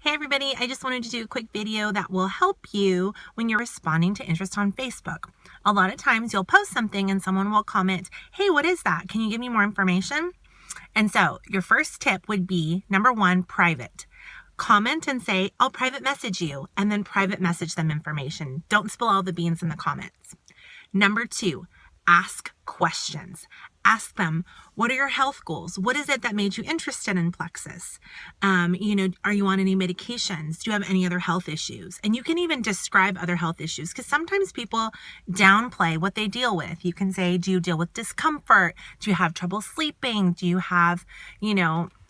Hey everybody, I just wanted to do a quick video that will help you when you're responding to interest on Facebook. A lot of times you'll post something and someone will comment, hey, what is that? Can you give me more information? And so your first tip would be, number one, private. Comment and say, I'll private message you, and then private message them information. Don't spill all the beans in the comments. Number two, ask questions. Ask them, what are your health goals? What is it that made you interested in Plexus? Are you on any medications? Do you have any other health issues? And you can even describe other health issues because sometimes people downplay what they deal with. You can say, do you deal with discomfort? Do you have trouble sleeping? Do you have,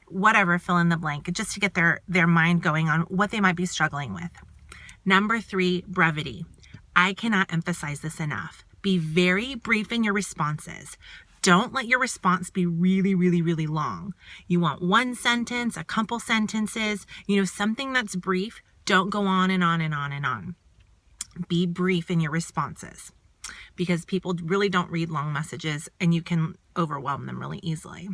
whatever, fill in the blank, just to get their mind going on what they might be struggling with. Number three, brevity. I cannot emphasize this enough. Be very brief in your responses. Don't let your response be really, really, really long. You want one sentence, a couple sentences, something that's brief. Don't go on and on and on and on. Be brief in your responses because people really don't read long messages and you can overwhelm them really easily.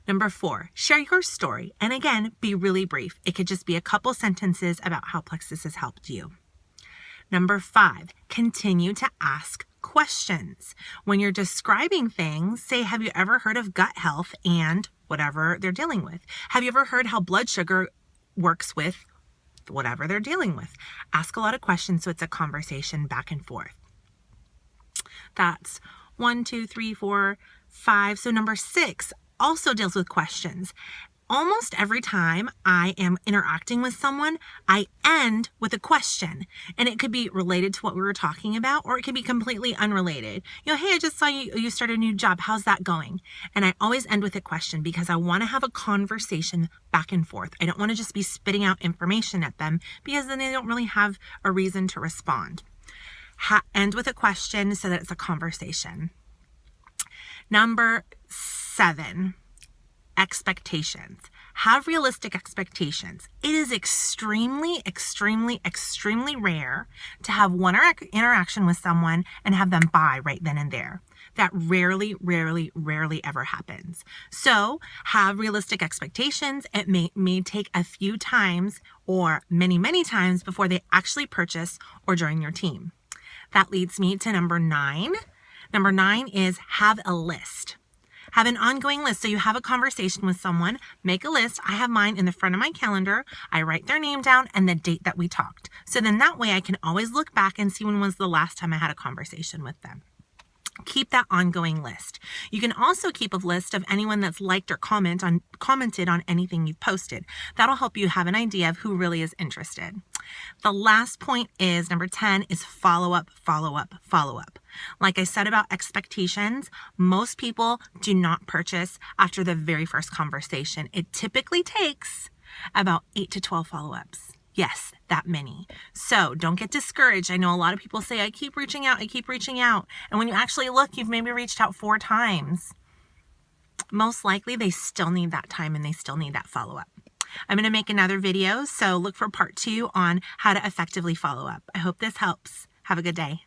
Number four, share your story. And again, be really brief. It could just be a couple sentences about how Plexus has helped you. Number five, continue to ask questions. When you're describing things, say, have you ever heard of gut health and whatever they're dealing with? Have you ever heard how blood sugar works with whatever they're dealing with? Ask a lot of questions so it's a conversation back and forth. That's 1, 2, 3, 4, 5. So number 6 also deals with questions. Almost every time I am interacting with someone, I end with a question, and it could be related to what we were talking about, or it could be completely unrelated. Hey, I just saw you start a new job. How's that going? And I always end with a question because I want to have a conversation back and forth. I don't want to just be spitting out information at them because then they don't really have a reason to respond. End with a question so that it's a conversation. Number 7. Expectations. Have realistic expectations. It is extremely, extremely, extremely rare to have one interaction with someone and have them buy right then and there. That rarely, rarely, rarely ever happens. So have realistic expectations. It may take a few times or many, many times before they actually purchase or join your team. That leads me to number 9. Number 9 is have a list. Have an ongoing list. So you have a conversation with someone, make a list. I have mine in the front of my calendar. I write their name down and the date that we talked. So then that way I can always look back and see when was the last time I had a conversation with them. Keep that ongoing list. You can also keep a list of anyone that's liked or commented on anything you've posted. That'll help you have an idea of who really is interested. The last point is number 10 is follow up, follow up, follow up. Like I said about expectations, most people do not purchase after the very first conversation. It typically takes about 8 to 12 follow-ups. Yes, that many. So don't get discouraged. I know a lot of people say, I keep reaching out. And when you actually look, you've maybe reached out 4 times. Most likely they still need that time and they still need that follow-up. I'm going to make another video, so look for part 2 on how to effectively follow up. I hope this helps. Have a good day.